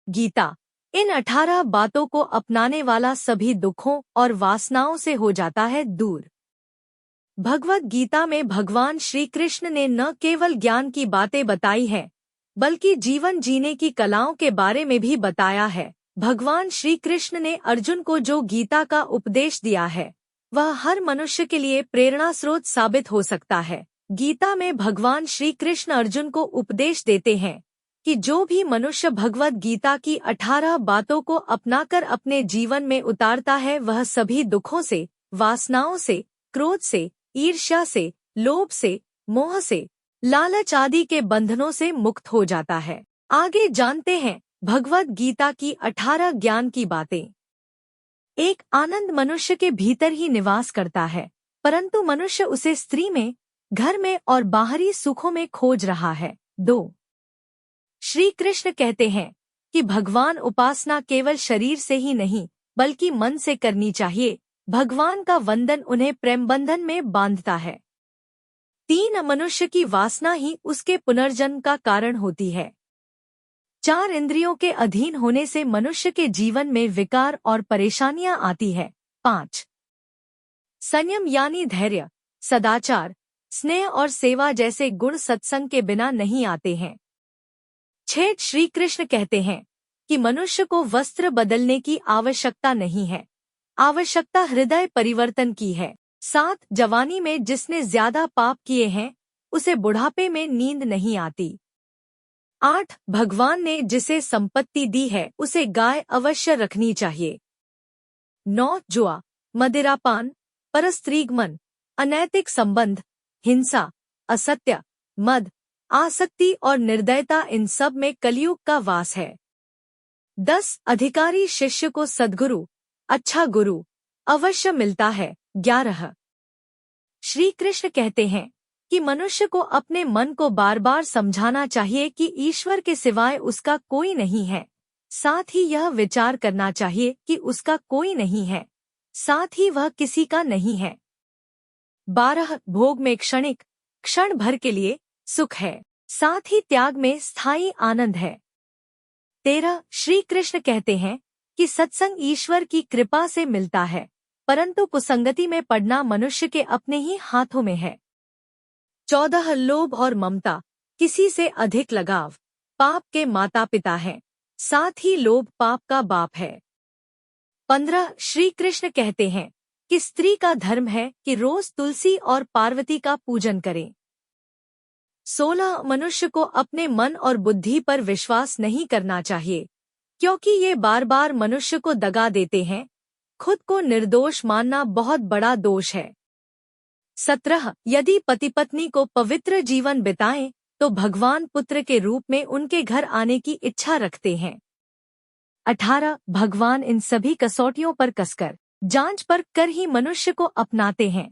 गीता। इन 18 बातों को अपनाने वाला सभी दुखों और वासनाओं से हो जाता है दूर। भगवद गीता में भगवान श्री कृष्ण ने न केवल ज्ञान की बातें बताई है, बल्कि जीवन जीने की कलाओं के बारे में भी बताया है। भगवान श्री कृष्ण ने अर्जुन को जो गीता का उपदेश दिया है, वह हर मनुष्य के लिए प्रेरणा स्रोत साबित हो सकता है। गीता में भगवान श्री कृष्ण अर्जुन को उपदेश देते हैं कि जो भी मनुष्य भगवद गीता की 18 बातों को अपनाकर अपने जीवन में उतारता है, वह सभी दुखों से, वासनाओं से, क्रोध से, ईर्ष्या से, लोभ से, मोह से, लालच आदि के बंधनों से मुक्त हो जाता है। आगे जानते हैं भगवद गीता की 18 ज्ञान की बातें। एक आनंद मनुष्य के भीतर ही निवास करता है, परंतु मनुष्य उसे स्त्री में, घर में और बाहरी सुखों में खोज रहा है। 2. श्री कृष्ण कहते हैं कि भगवान उपासना केवल शरीर से ही नहीं, बल्कि मन से करनी चाहिए। भगवान का वंदन उन्हें प्रेम बंधन में बांधता है। 3. मनुष्य की वासना ही उसके पुनर्जन्म का कारण होती है। 4. इंद्रियों के अधीन होने से मनुष्य के जीवन में विकार और परेशानियां आती है। 5. संयम यानी धैर्य, सदाचार, स्नेह और सेवा जैसे गुण सत्संग के बिना नहीं आते हैं। 6. श्री कृष्ण कहते हैं कि मनुष्य को वस्त्र बदलने की आवश्यकता नहीं है, आवश्यकता हृदय परिवर्तन की है। 7. जवानी में जिसने ज्यादा पाप किए हैं, उसे बुढ़ापे में नींद नहीं आती। 8. भगवान ने जिसे संपत्ति दी है, उसे गाय अवश्य रखनी चाहिए। 9. जुआ, मदिरापान, परस्त्रीगमन, अनैतिक संबंध, हिंसा, असत्य, मद, आसक्ति और निर्दयता, इन सब में कलयुग का वास है। 10. अधिकारी शिष्य को सद्गुरु, अच्छा गुरु, अवश्य मिलता है। 11. श्री कृष्ण कहते हैं कि मनुष्य को अपने मन को बार बार समझाना चाहिए कि ईश्वर के सिवाय उसका कोई नहीं है। साथ ही यह विचार करना चाहिए कि उसका कोई नहीं है, साथ ही वह किसी का नहीं है। 12. भोग में क्षणिक, क्षण भर के लिए सुख है, साथ ही त्याग में स्थायी आनंद है। 13. श्री कृष्ण कहते हैं कि सत्संग ईश्वर की कृपा से मिलता है, परंतु कुसंगति में पड़ना मनुष्य के अपने ही हाथों में है। 14. लोभ और ममता, किसी से अधिक लगाव, पाप के माता पिता हैं, साथ ही लोभ पाप का बाप है। 15. श्री कृष्ण कहते हैं कि स्त्री का धर्म है कि रोज तुलसी और पार्वती का पूजन करें। 16. मनुष्य को अपने मन और बुद्धि पर विश्वास नहीं करना चाहिए, क्योंकि ये बार बार मनुष्य को दगा देते हैं। खुद को निर्दोष मानना बहुत बड़ा दोष है। 17. यदि पति पत्नी को पवित्र जीवन बिताएं, तो भगवान पुत्र के रूप में उनके घर आने की इच्छा रखते हैं। 18. भगवान इन सभी कसौटियों पर कसकर, जांच पर कर ही मनुष्य को अपनाते हैं।